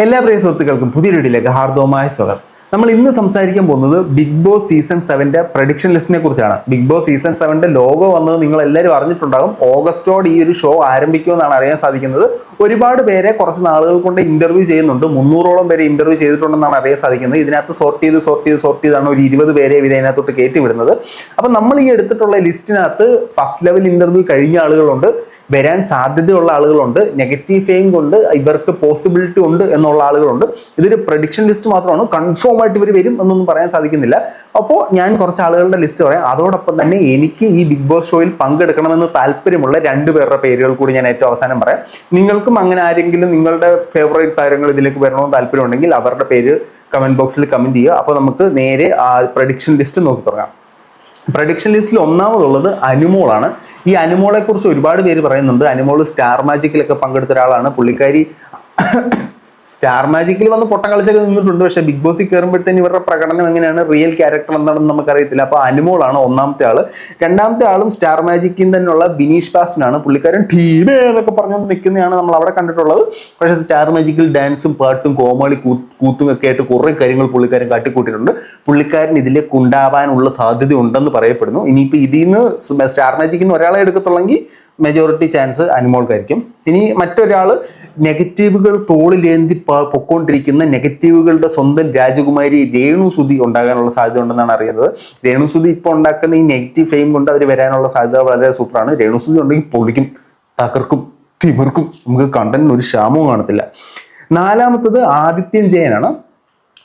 എല്ലാ പ്രിയ സുഹൃത്തുക്കൾക്കും പുതിയ വീഡിയോയിലേക്ക് ഹാർദവമായ സ്വാഗതം. നമ്മൾ ഇന്ന് സംസാരിക്കാൻ പോകുന്നത് ബിഗ് ബോസ് സീസൺ 7 പ്രഡിക്ഷൻ ലിസ്റ്റിനെ കുറിച്ചാണ്. ബിഗ് ബോസ് സീസൺ 7 ലോഗോ വന്നത് നിങ്ങൾ എല്ലാവരും അറിഞ്ഞിട്ടുണ്ടാകും. ഓഗസ്റ്റോട് ഈ ഒരു ഷോ ആരംഭിക്കുമെന്നാണ് അറിയാൻ സാധിക്കുന്നത്. ഒരുപാട് പേരെ കുറച്ച് നാളുകൾ കൊണ്ട് ഇന്റർവ്യൂ ചെയ്യുന്നുണ്ട്. 300ഓളം പേരെ ഇന്റർവ്യൂ ചെയ്തിട്ടുണ്ടെന്നാണ് അറിയാൻ സാധിക്കുന്നത്. ഇതിനകത്ത് സോർട്ട് ചെയ്താണ് ഒരു 20 പേരെ ഇതിനകത്തോട്ട് കയറ്റി വിടുന്നത്. അപ്പം നമ്മൾ ഈ എടുത്തിട്ടുള്ള ലിസ്റ്റിനകത്ത് ഫസ്റ്റ് ലെവൽ ഇന്റർവ്യൂ കഴിഞ്ഞ ആളുകളുണ്ട്, വരാൻ സാധ്യതയുള്ള ആളുകളുണ്ട്, നെഗറ്റീവ് ഫെയിം കൊണ്ട് ഇവർക്ക് പോസിബിലിറ്റി ഉണ്ട് എന്നുള്ള ആളുകളുണ്ട്. ഇതൊരു പ്രഡിക്ഷൻ ലിസ്റ്റ് മാത്രമാണ്, കൺഫേം ആയിട്ട് ഇവർ വരും എന്നൊന്നും പറയാൻ സാധിക്കുന്നില്ല. അപ്പോൾ ഞാൻ കുറച്ച് ആളുകളുടെ ലിസ്റ്റ് പറയാം. അതോടൊപ്പം തന്നെ എനിക്ക് ഈ ബിഗ് ബോസ് ഷോയിൽ പങ്കെടുക്കണമെന്ന് താല്പര്യമുള്ള 2 പേരുടെ പേരുകൾ കൂടി ഞാൻ ഏറ്റവും അവസാനം പറയാം. നിങ്ങൾക്കും അങ്ങനെ ആരെങ്കിലും നിങ്ങളുടെ ഫേവറേറ്റ് താരങ്ങൾ ഇതിലേക്ക് വരണമെന്ന് താല്പര്യമുണ്ടെങ്കിൽ അവരുടെ പേര് കമന്റ് ബോക്സിൽ കമന്റ് ചെയ്യുക. അപ്പോൾ നമുക്ക് നേരെ ആ പ്രഡിക്ഷൻ ലിസ്റ്റ് നോക്കി തുടങ്ങാം. പ്രഡിക്ഷൻ ലിസ്റ്റിൽ ഒന്നാമതുള്ളത് അനുമോളാണ്. ഈ അനുമോളെ കുറിച്ച് ഒരുപാട് പേര് പറയുന്നുണ്ട്. അനുമോൾ സ്റ്റാർ മാജിക്കിലൊക്കെ പങ്കെടുത്ത ഒരാളാണ്. പുള്ളിക്കാരി സ്റ്റാർ മാജിക്കിൽ വന്ന് പൊട്ടം കളിച്ചൊക്കെ നിന്നിട്ടുണ്ട്. പക്ഷേ ബിഗ് ബോസിൽ കയറുമ്പോഴത്തേന് ഇവരുടെ പ്രകടനം എങ്ങനെയാണ്, റിയൽ ക്യാരക്ടർ എന്താണെന്ന് നമുക്കറിയത്തില്ല. അപ്പോൾ അനുമോളാണ് ഒന്നാമത്തെ ആള്. രണ്ടാമത്തെ ആളും സ്റ്റാർ മാജിക്കിൽ തന്നെയുള്ള ബിനീഷ് ബാസ്റ്റിനാണ്. പുള്ളിക്കാരൻ ടീമേ എന്നൊക്കെ പറഞ്ഞുകൊണ്ട് നിൽക്കുന്നതാണ് നമ്മൾ അവിടെ കണ്ടിട്ടുള്ളത്. പക്ഷേ സ്റ്റാർ മാജിക്കിൽ ഡാൻസും പാട്ടും കോമാളി കൂത്തും ഒക്കെ ആയിട്ട് കുറേ കാര്യങ്ങൾ പുള്ളിക്കാരൻ കാട്ടിക്കൂട്ടിയിട്ടുണ്ട്. പുള്ളിക്കാരൻ ഇതിലേക്ക് ഉണ്ടാവാനുള്ള സാധ്യത ഉണ്ടെന്ന് പറയപ്പെടുന്നു. ഇനിയിപ്പോൾ ഇതിൽ നിന്ന് സ്റ്റാർ മാജിക്കിൽ നിന്ന് ഒരാളെ എടുക്കത്തുള്ളെങ്കിൽ മെജോറിറ്റി ചാൻസ് അനുമോൾക്കായിരിക്കും. ഇനി മറ്റൊരാൾ നെഗറ്റീവുകൾ തോളിലേന്തി പൊക്കോണ്ടിരിക്കുന്ന നെഗറ്റീവുകളുടെ സ്വന്തം രാജകുമാരി രേണുസുതി ഉണ്ടാകാനുള്ള സാധ്യത ഉണ്ടെന്നാണ് അറിയുന്നത്. രേണുസുതി ഇപ്പോൾ ഉണ്ടാക്കുന്ന ഈ നെഗറ്റീവ് ഫെയിം കൊണ്ട് അവർ വരാനുള്ള സാധ്യത വളരെ സൂപ്പറാണ്. രേണുസുതി ഉണ്ടെങ്കിൽ പൊളിക്കും, തകർക്കും, തിമിർക്കും. നമുക്ക് കണ്ടന്റിന് ഒരു ക്ഷാമവും കാണത്തില്ല. നാലാമത്തത് ആദിത്യൻ ജയനാണ്.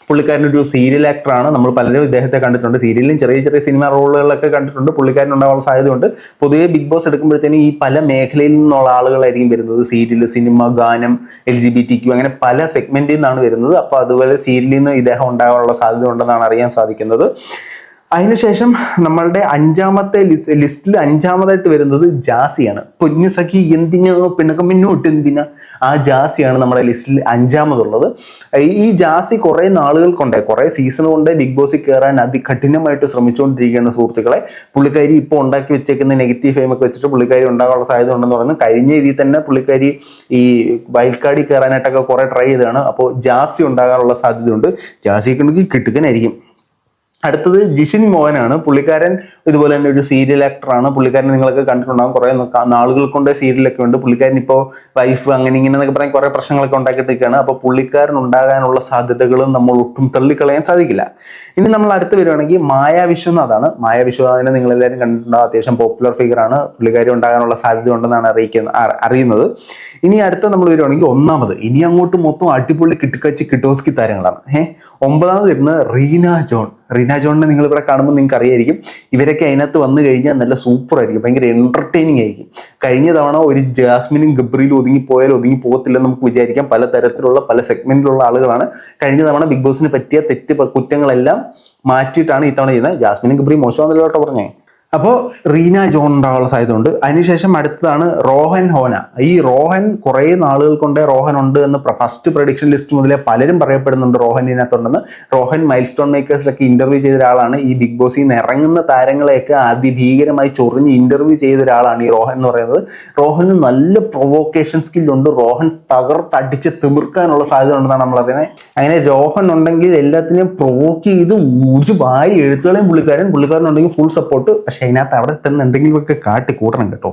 പുള്ളിക്കാരനൊരു സീരിയൽ ആക്ടറാണ്. നമ്മൾ പലരും ഇദ്ദേഹത്തെ കണ്ടിട്ടുണ്ട്. സീരിയലിലും ചെറിയ ചെറിയ സിനിമ റോളുകളിലൊക്കെ കണ്ടിട്ടുണ്ട്. പുള്ളിക്കാരൻ ഉണ്ടാകാനുള്ള സാധ്യതയുണ്ട്. പൊതുവെ ബിഗ് ബോസ് എടുക്കുമ്പോഴത്തേനും ഈ പല മേഖലയിൽ നിന്നുള്ള ആളുകളായിരിക്കും വരുന്നത്. സീരിയൽ, സിനിമ, ഗാനം, LGBTQ അങ്ങനെ പല സെഗ്മെന്റിൽ നിന്നാണ് വരുന്നത്. അപ്പോൾ അതുപോലെ സീരിയലിൽ നിന്ന് ഇദ്ദേഹം ഉണ്ടാകാനുള്ള സാധ്യത ഉണ്ടെന്നാണ് അറിയാൻ സാധിക്കുന്നത്. അതിനുശേഷം നമ്മളുടെ അഞ്ചാമത്തെ ലിസ്റ്റിൽ അഞ്ചാമതായിട്ട് വരുന്നത് ജാസിയാണ്. പൊന്നു സഖി എന്തിനാ പിണക്കം മുന്നോട്ട് എന്തിനാ, ആ ജാസിയാണ് നമ്മുടെ ലിസ്റ്റിൽ അഞ്ചാമതുള്ളത്. ഈ ജാസി കുറേ നാളുകൾ കൊണ്ട്, കുറേ സീസൺ കൊണ്ട് ബിഗ് ബോസിൽ കയറാൻ അതികഠിനമായിട്ട് ശ്രമിച്ചുകൊണ്ടിരിക്കുകയാണ് സുഹൃത്തുക്കളെ. പുള്ളിക്കാരി ഇപ്പോൾ ഉണ്ടാക്കി വെച്ചേക്കുന്ന നെഗറ്റീവ് ഫെയിം ഒക്കെ വെച്ചിട്ട് പുള്ളിക്കാരി ഉണ്ടാകാനുള്ള സാധ്യത ഉണ്ടെന്ന് പറയുന്നത്. കഴിഞ്ഞ ഇതിൽ തന്നെ പുള്ളിക്കാരി ഈ വൈൽഡ് കാർഡിൽ കയറാനായിട്ടൊക്കെ കുറേ ട്രൈ ചെയ്തതാണ്. അപ്പോൾ ജാസി ഉണ്ടാകാനുള്ള സാധ്യതയുണ്ട്. ജാസിയൊക്കെ ഉണ്ടെങ്കിൽ കിട്ടുകനായിരിക്കും. അടുത്തത് ജിഷിൻ മോഹനാണ്. പുള്ളിക്കാരൻ ഇതുപോലെ തന്നെ ഒരു സീരിയൽ ആക്ടറാണ്. പുള്ളിക്കാരൻ നിങ്ങളൊക്കെ കണ്ടിട്ടുണ്ടാകും. കുറേ നാളുകൾ കൊണ്ട് സീരിയലൊക്കെ ഉണ്ട്. പുള്ളിക്കാരൻ ഇപ്പോൾ വൈഫ് അങ്ങനെ ഇങ്ങനെ എന്നൊക്കെ പറയാൻ കുറേ പ്രശ്നങ്ങളൊക്കെ ഉണ്ടാക്കിയിട്ടൊക്കെയാണ്. അപ്പോൾ പുള്ളിക്കാരൻ ഉണ്ടാകാനുള്ള സാധ്യതകളും നമ്മൾ ഒട്ടും തള്ളിക്കളയാൻ സാധിക്കില്ല. ഇനി നമ്മൾ അടുത്ത് വരുവാണെങ്കിൽ മായ വിശ്വനാഥാണ്. മായ വിശ്വനാഥിനെ നിങ്ങളെല്ലാവരും കണ്ടിട്ടുണ്ടാകും. അത്യാവശ്യം പോപ്പുലർ ഫിഗറാണ്. പുള്ളിക്കാരി ഉണ്ടാകാനുള്ള സാധ്യത ഉണ്ടെന്നാണ് അറിയുന്നത്. ഇനി അടുത്ത നമ്മൾ വരുവാണെങ്കിൽ ഒന്നാമത്, ഇനി അങ്ങോട്ട് മൊത്തം അടിപൊളി കിട്ടുക്കച്ചി കിട്ടോസ്കി താരങ്ങളാണ്. ഒമ്പതാമത് വരുന്നത് റീന ജോൺ. റീന ജോണിനെ നിങ്ങൾ ഇവിടെ കാണുമ്പോൾ നിങ്ങൾക്ക് അറിയായിരിക്കും. ഇവരൊക്കെ അതിനകത്ത് വന്നു കഴിഞ്ഞാൽ നല്ല സൂപ്പർ ആയിരിക്കും, ഭയങ്കര എന്റർടൈനിങ് ആയിരിക്കും. കഴിഞ്ഞ തവണ ഒരു ജാസ്മിനും ഗബ്രിയിലും ഒതുങ്ങി പോകത്തില്ലെന്ന് നമുക്ക് വിചാരിക്കാം. പല തരത്തിലുള്ള പല സെഗ്മെന്റിലുള്ള ആളുകളാണ്. കഴിഞ്ഞ തവണ ബിഗ് ബോസിന് പറ്റിയ കുറ്റങ്ങളെല്ലാം മാറ്റിയിട്ടാണ് ഇത്തവണ ചെയ്യുന്നത്. ജാസ്മിനും ഗബ്രി മോശമാണെന്നല്ലോട്ടോ പറഞ്ഞേ. അപ്പോൾ റീന ജോൺ ഉണ്ടാകാനുള്ള സാധ്യതയുണ്ട്. അതിനുശേഷം അടുത്തതാണ് റോഹൻ ഹോന. ഈ റോഹൻ കുറേ നാളുകൾ കൊണ്ട് റോഹൻ ഉണ്ട് എന്ന് ഫസ്റ്റ് പ്രഡിക്ഷൻ ലിസ്റ്റ് മുതലേ പലരും പറയപ്പെടുന്നുണ്ട് റോഹൻ ഇതിനകത്തുണ്ടെന്ന്. റോഹൻ മൈൽ സ്റ്റോൺ മേക്കേഴ്സിലൊക്കെ ഇന്റർവ്യൂ ചെയ്ത ഒരാളാണ്. ഈ ബിഗ് ബോസിൽ നിന്ന് ഇറങ്ങുന്ന താരങ്ങളെയൊക്കെ അതിഭീകരമായി ചൊറിഞ്ഞ് ഇന്റർവ്യൂ ചെയ്ത ഒരാളാണ് ഈ റോഹൻ എന്ന് പറയുന്നത്. റോഹന് നല്ല പ്രൊവോക്കേഷൻ സ്കില്ലുണ്ട്. റോഹൻ തകർത്തടിച്ച് തിമിർക്കാനുള്ള സാധ്യത ഉണ്ടെന്നാണ് നമ്മൾ അറിയുന്നത്. അങ്ങനെ രോഹൻ ഉണ്ടെങ്കിൽ എല്ലാത്തിനെയും പ്രൊവോക്ക് ചെയ്ത് ഒരു ഭാരി എഴുത്തുകളെയും പുള്ളിക്കാരനുണ്ടെങ്കിൽ ഫുൾ സപ്പോർട്ട്. പക്ഷെ അതിനകത്ത് അവിടെ തന്നെ എന്തെങ്കിലുമൊക്കെ കാട്ടി കൂട്ടണം കേട്ടോ.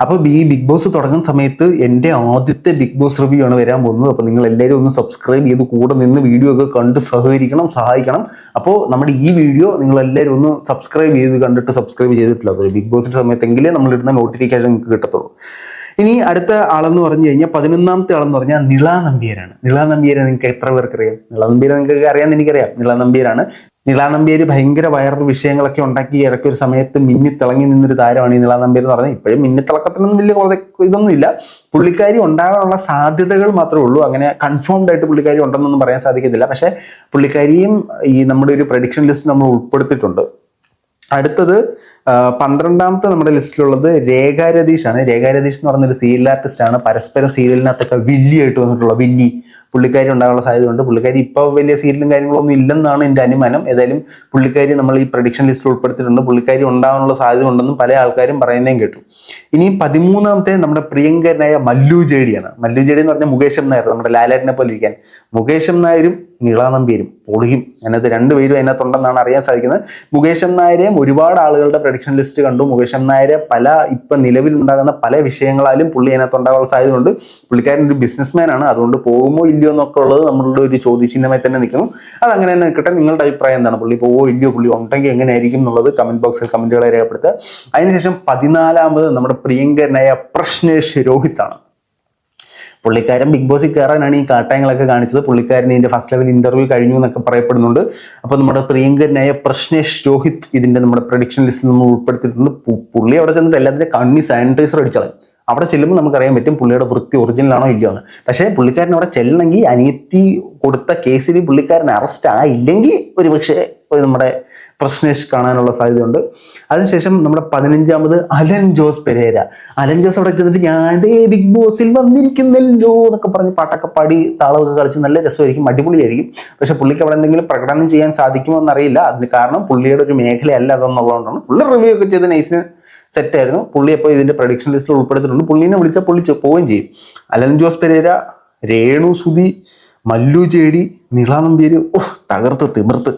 അപ്പോൾ ഈ ബിഗ് ബോസ് തുടങ്ങുന്ന സമയത്ത് എൻ്റെ ആദ്യത്തെ ബിഗ് ബോസ് റിവ്യൂ ആണ് വരാൻ പോകുന്നത്. അപ്പോൾ നിങ്ങൾ എല്ലാവരും ഒന്ന് സബ്സ്ക്രൈബ് ചെയ്ത് കൂടെ നിന്ന് വീഡിയോ ഒക്കെ കണ്ട് സഹായിക്കണം. അപ്പോൾ നമ്മുടെ ഈ വീഡിയോ നിങ്ങൾ എല്ലാവരും ഒന്ന് സബ്സ്ക്രൈബ് ചെയ്തിട്ടില്ല. ബിഗ് ബോസിന്റെ സമയത്തെങ്കിലേ നമ്മളിടുന്ന നോട്ടിഫിക്കേഷൻ നിങ്ങൾക്ക് കിട്ടത്തുള്ളൂ. ഇനി അടുത്ത ആളെന്ന് പറഞ്ഞു കഴിഞ്ഞാൽ 11ാമത്തെ ആളെന്ന് പറഞ്ഞാൽ നിള നമ്പ്യാരാണ്. നിള നമ്പ്യാരെ നിങ്ങൾക്ക് എത്ര പേർക്ക് അറിയാം? നിള നമ്പ്യാരെ നിങ്ങൾക്ക് അറിയാമെന്ന് എനിക്കറിയാം. നിള നമ്പ്യാരാണ്. നിള നമ്പ്യാർ ഭയങ്കര വൈറൽ വിഷയങ്ങളൊക്കെ ഉണ്ടാക്കി ഇറക്കിയ ഒരു സമയത്ത് മിന്നിത്തിളങ്ങി നിന്നൊരു താരമാണ് ഈ നിള നമ്പ്യാർ എന്ന് പറഞ്ഞാൽ. ഇപ്പോഴും മിന്നിത്തിളക്കത്തിനൊന്നും വലിയ ഇതൊന്നും ഇല്ല. പുള്ളിക്കാരി ഉണ്ടാകാനുള്ള സാധ്യതകൾ മാത്രമേ ഉള്ളൂ. അങ്ങനെ കൺഫേംഡ് ആയിട്ട് പുള്ളിക്കാരി ഉണ്ടെന്നൊന്നും പറയാൻ സാധിക്കത്തില്ല. പക്ഷേ പുള്ളിക്കാരിയും ഈ നമ്മുടെ ഒരു പ്രഡിക്ഷൻ ലിസ്റ്റ് നമ്മൾ ഉൾപ്പെടുത്തിയിട്ടുണ്ട്. അടുത്തത് 12ാമത്തെ നമ്മുടെ ലിസ്റ്റിലുള്ളത് രേഖ രതീഷ് ആണ്. രേഖ രതീഷ് എന്ന് പറയുന്നൊരു സീരിയൽ ആർട്ടിസ്റ്റ് ആണ്. പരസ്പരം സീരിയലിനകത്തൊക്കെ വില്ലിയായിട്ട് വന്നിട്ടുള്ള വില്ലി പുള്ളിക്കാരി ഉണ്ടാകാനുള്ള സാധ്യതയുണ്ട്. പുള്ളിക്കാരി ഇപ്പോൾ വലിയ സീരിയലും കാര്യങ്ങളൊന്നും ഇല്ലെന്നാണ് എൻ്റെ അനുമാനം. ഏതായാലും പുള്ളിക്കാരി നമ്മൾ ഈ പ്രഡിക്ഷൻ ലിസ്റ്റിൽ ഉൾപ്പെടുത്തിയിട്ടുണ്ട്. പുള്ളിക്കാരി ഉണ്ടാകാനുള്ള സാധ്യത ഉണ്ടെന്നും പല ആൾക്കാരും പറയുന്നതും കേട്ടു. ഇനി 13ാമത്തെ നമ്മുടെ പ്രിയങ്കരനായ മല്ലു ജേഡിയാണ്. മല്ലു ജേഡി എന്ന് പറഞ്ഞാൽ മുകേഷ് നായർ, നമ്മുടെ ലാലേട്ടനെ പോലെ ഇരിക്കാൻ മുകേഷ് നായരും നീളാനമ്പിയരും പൊളിയും. അതിനകത്ത് രണ്ടുപേരും അതിനകത്തുണ്ടെന്നാണ് അറിയാൻ സാധിക്കുന്നത്. മുകേഷ് നായരെയും ഒരുപാട് ആളുകളുടെ പ്രഡിക്ഷൻ ലിസ്റ്റ് കണ്ടു. മുകേഷ് നായരെ ഇപ്പം നിലവിലുണ്ടാകുന്ന പല വിഷയങ്ങളാലും പുള്ളി അതിനകത്ത് ഉണ്ടാകാനുള്ള സാധ്യതയുണ്ട്. പുള്ളിക്കാരൻ ഒരു ബിസിനസ്മാൻ ആണ്, അതുകൊണ്ട് പോകുമോ ഇല്ലയോ എന്നൊക്കെ ഉള്ളത് നമ്മളുടെ ഒരു ചോദ്യചിഹ്നമായി തന്നെ നിൽക്കുന്നു. അതങ്ങനെ തന്നെ നിൽക്കട്ടെ. നിങ്ങളുടെ അഭിപ്രായം എന്താണ്? പുള്ളി പോവോ ഇല്ലയോ, പുള്ളി ഉണ്ടെങ്കിൽ എങ്ങനെയായിരിക്കും എന്നുള്ളത് കമന്റ് ബോക്സിൽ കമന്റുകളെ രേഖപ്പെടുത്തുക. അതിനുശേഷം 14ാമത് നമ്മുടെ പ്രിയങ്കരനായ പ്രശ്നേഷ് രോഹിത്താണ്. പുള്ളിക്കാരൻ ബിഗ് ബോസിൽ കയറാനാണ് ഈ കാട്ടായങ്ങളൊക്കെ കാണിച്ചത്. പുള്ളിക്കാരൻ ഇതിന്റെ ഫസ്റ്റ് ലെവൽ ഇന്റർവ്യൂ കഴിഞ്ഞു എന്നൊക്കെ പറയപ്പെടുന്നുണ്ട്. അപ്പോൾ നമ്മുടെ പ്രിയങ്കരനായ പ്രശ്നേഷ് രോഹിത് ഇതിന്റെ നമ്മുടെ പ്രഡിക്ഷൻ ലിസ്റ്റിൽ നമ്മൾ ഉൾപ്പെടുത്തിയിട്ടുണ്ട്. പുള്ളി അവിടെ ചെന്നിട്ട് എല്ലാത്തിൻ്റെ കണ്ണി സാനിറ്റൈസർ അടിച്ചളയും. അവിടെ ചെല്ലുമ്പോൾ നമുക്കറിയാൻ പറ്റും പുള്ളിയുടെ വൃത്തി ഒറിജിനൽ ആണോ ഇല്ലയോ എന്ന്. പക്ഷേ പുള്ളിക്കാരൻ അവിടെ ചെല്ലണമെങ്കിൽ അനിയത്തി കൊടുത്ത കേസിൽ പുള്ളിക്കാരൻ അറസ്റ്റ് ആയില്ലെങ്കിൽ ഒരുപക്ഷെ നമ്മുടെ പ്രശ്നേഷ് കാണാനുള്ള സാധ്യതയുണ്ട്. അതിനുശേഷം നമ്മുടെ 15ാമത് അലൻ ജോസ് പെരേര. അലൻ ജോസ് അവിടെ ചെന്നിട്ട് ഞാൻ ബിഗ് ബോസിൽ വന്നിരിക്കുന്നല്ലോ എന്നൊക്കെ പറഞ്ഞ് പാട്ടൊക്കെ പാടി താളമൊക്കെ കളിച്ച് നല്ല രസമായിരിക്കും, അടിപൊളിയായിരിക്കും. പക്ഷെ പുള്ളിക്ക് അവിടെ എന്തെങ്കിലും പ്രകടനം ചെയ്യാൻ സാധിക്കുമോ എന്നറിയില്ല. അതിന് കാരണം പുള്ളിയുടെ ഒരു മേഖലയല്ല അതെന്നുള്ളതുകൊണ്ടാണ്. പുള്ളി റിവ്യൂ ഒക്കെ ചെയ്ത് നൈസിന് സെറ്റായിരുന്നു. പുള്ളി അപ്പോൾ ഇതിന്റെ പ്രഡിക്ഷൻ ലിസ്റ്റിൽ ഉൾപ്പെടുത്തിയിട്ടുണ്ട്. പുള്ളിനെ വിളിച്ചാൽ പുള്ളി പോവുകയും ചെയ്യും. അലൻ ജോസ് പെരേര, രേണു സുധി, മല്ലു ജേഡി, നീളാനമ്പിയര് തകർത്ത് തിമിർത്ത്.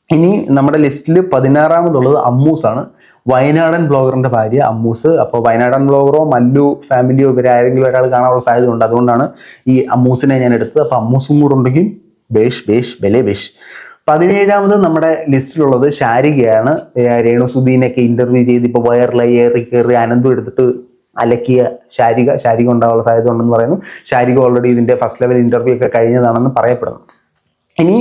ഇനി നമ്മുടെ ലിസ്റ്റിൽ 16ാമതുള്ളത് അമ്മൂസാണ്. വയനാടൻ ബ്ലോഗറിന്റെ ഭാര്യ അമ്മൂസ്. അപ്പോൾ വയനാടൻ ബ്ലോഗറോ മല്ലു ഫാമിലിയോ ഇവരാരെങ്കിലും ഒരാൾ കാണാനുള്ള സാധ്യത ഉണ്ട്. അതുകൊണ്ടാണ് ഈ അമ്മൂസിനെ ഞാൻ എടുത്തത്. അപ്പോൾ അമ്മൂസും കൂടെ ഉണ്ടെങ്കിൽ ബേഷ് ബേഷ് ബലെ ബേഷ്. 17ാമത് നമ്മുടെ ലിസ്റ്റിലുള്ളത് ഷാരികയാണ്. രേണുസുധീനൊക്കെ ഇന്റർവ്യൂ ചെയ്ത് ഇപ്പോൾ വയറിലായി ഏറി കയറി അനന്തും എടുത്തിട്ട് അലക്കിയ ഷാരിക ഉണ്ടാകാനുള്ള സാധ്യത ഉണ്ടെന്ന് പറയുന്നു. ഷാരിക ഓൾറെഡി ഇതിന്റെ ഫസ്റ്റ് ലെവൽ ഇന്റർവ്യൂ ഒക്കെ കഴിഞ്ഞതാണെന്ന് പറയപ്പെടുന്നു. ഇനി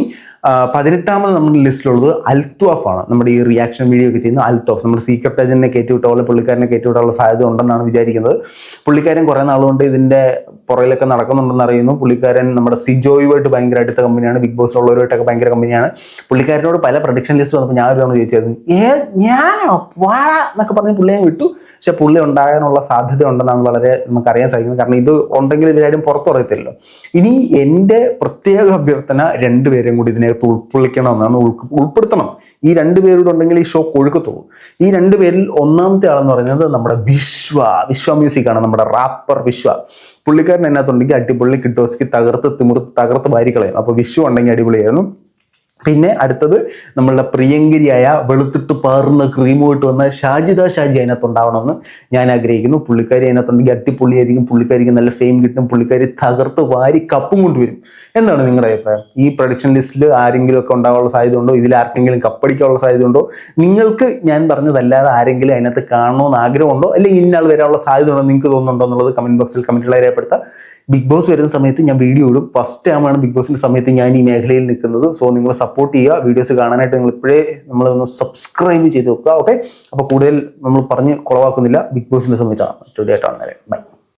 18ാമത് നമ്മുടെ ലിസ്റ്റിലുള്ളത് അൽത്വാഫ് ആണ്. നമ്മുടെ ഈ റിയാക്ഷൻ വീഡിയോ ഒക്കെ ചെയ്യുന്ന അൽത്വാഫ്. നമ്മുടെ സീക്രട്ട് ഏജന്റിനെ കയറ്റിവിട്ട പോലെ പുള്ളിക്കാരനെ കയറ്റിവിട്ടാനുള്ള സാധ്യത ഉണ്ടെന്നാണ് വിചാരിക്കുന്നത്. പുള്ളിക്കാരൻ കുറേ നാളുകൊണ്ട് ഇതിന്റെ പുറകിലൊക്കെ നടക്കുന്നുണ്ടെന്ന് അറിയുന്നു. പുള്ളിക്കാരൻ നമ്മുടെ സിജോയുമായിട്ട് ഭയങ്കര അടുത്ത കമ്പനിയാണ്, ബിഗ് ബോസിലുള്ളവരുമായിട്ടൊക്കെ ഭയങ്കര കമ്പനിയാണ്. പുള്ളിക്കാരനോട് പല പ്രഡിക്ഷൻ ലിസ്റ്റ് വന്നപ്പോൾ ഞാൻ ഒരു ചോദിച്ചായിരുന്നു, ഞാനോ വാഴ എന്നൊക്കെ പറഞ്ഞ് പുള്ളിയെ വിട്ടു. പക്ഷെ പുള്ളി ഉണ്ടാകാനുള്ള സാധ്യത ഉണ്ടെന്നാണ് വളരെ നമുക്കറിയാൻ സാധിക്കുന്നത്. കാരണം ഇത് ഉണ്ടെങ്കിൽ ഇവരാരും പുറത്തുറയത്തില്ലല്ലോ. ഇനി എൻ്റെ പ്രത്യേക അഭ്യർത്ഥന രണ്ടുപേരെയും കൂടി ഇതിനകത്ത് ഉൾപ്പെടുത്തണമെന്നാണ്. ഉൾപ്പെടുത്തണം. ഈ രണ്ടുപേരുടെ ഉണ്ടെങ്കിൽ ഈ ഷോ കൊഴുക്കത്തുള്ളൂ. ഈ രണ്ടുപേരിൽ ഒന്നാമത്തെ ആളെന്ന് പറയുന്നത് നമ്മുടെ വിശ്വ മ്യൂസിക് ആണ്. നമ്മുടെ റാപ്പർ വിശ്വ. പുള്ളിക്കാരൻ അതിനകത്തുണ്ടെങ്കിൽ അടിപൊളി കിട്ടോസ്ക്ക് തകർത്ത് വാരിക്കളയും. അപ്പോൾ വിശ്വ ഉണ്ടെങ്കിൽ അടിപൊളിയായിരുന്നു. പിന്നെ അടുത്തത് നമ്മളുടെ പ്രിയങ്കരിയായ വെളുത്തിട്ട് പാറുന്ന ക്രീമുമായിട്ട് വന്ന ഷാജി അതിനകത്ത് ഉണ്ടാവണമെന്ന് ഞാൻ ആഗ്രഹിക്കുന്നു. പുള്ളിക്കാരി അതിനകത്തുണ്ടെങ്കിൽ അടിപൊളിയായിരിക്കും. പുള്ളിക്കാരിക്ക് നല്ല ഫെയിം കിട്ടും. പുള്ളിക്കാരി തകർത്ത് വാരി കപ്പും കൊണ്ടുവരും. എന്താണ് നിങ്ങളുടെ അഭിപ്രായം? ഈ പ്രഡിക്ഷൻ ലിസ്റ്റിൽ ആരെങ്കിലും ഒക്കെ ഉണ്ടാകാനുള്ള സാധ്യത ഉണ്ടോ? ഇതിൽ ആർക്കെങ്കിലും കപ്പടിക്കാനുള്ള സാധ്യത ഉണ്ടോ? നിങ്ങൾക്ക് ഞാൻ പറഞ്ഞതല്ലാതെ ആരെങ്കിലും അതിനകത്ത് കാണണമെന്ന് ആഗ്രഹമുണ്ടോ? അല്ലെങ്കിൽ ഇന്നാൾ വരാനുള്ള സാധ്യത ഉണ്ടോ നിങ്ങൾക്ക് തോന്നുന്നുണ്ടോ എന്നുള്ളത് കമന്റ് ബോക്സിൽ കമന്റുകളെ രേഖപ്പെടുത്താം. ബിഗ് ബോസ് വരുന്ന സമയത്ത് ഞാൻ വീഡിയോ ഇടും. ഫസ്റ്റ് ടൈമാണ് ബിഗ് ബോസിന്റെ സമയത്ത് ഞാൻ ഈ മേഖലയിൽ നിൽക്കുന്നത്. സോ നിങ്ങൾ സപ്പോർട്ട് ചെയ്യുക. വീഡിയോസ് കാണാനായിട്ട് നിങ്ങൾ ഇപ്പോഴേ നമ്മളൊന്ന് സബ്സ്ക്രൈബ് ചെയ്ത് വെക്കുക. ഓക്കെ, അപ്പോൾ കൂടുതൽ നമ്മൾ പറഞ്ഞ് കുളവാക്കുന്നില്ല. ബിഗ് ബോസിന്റെ സമയത്താണ്. ബൈ.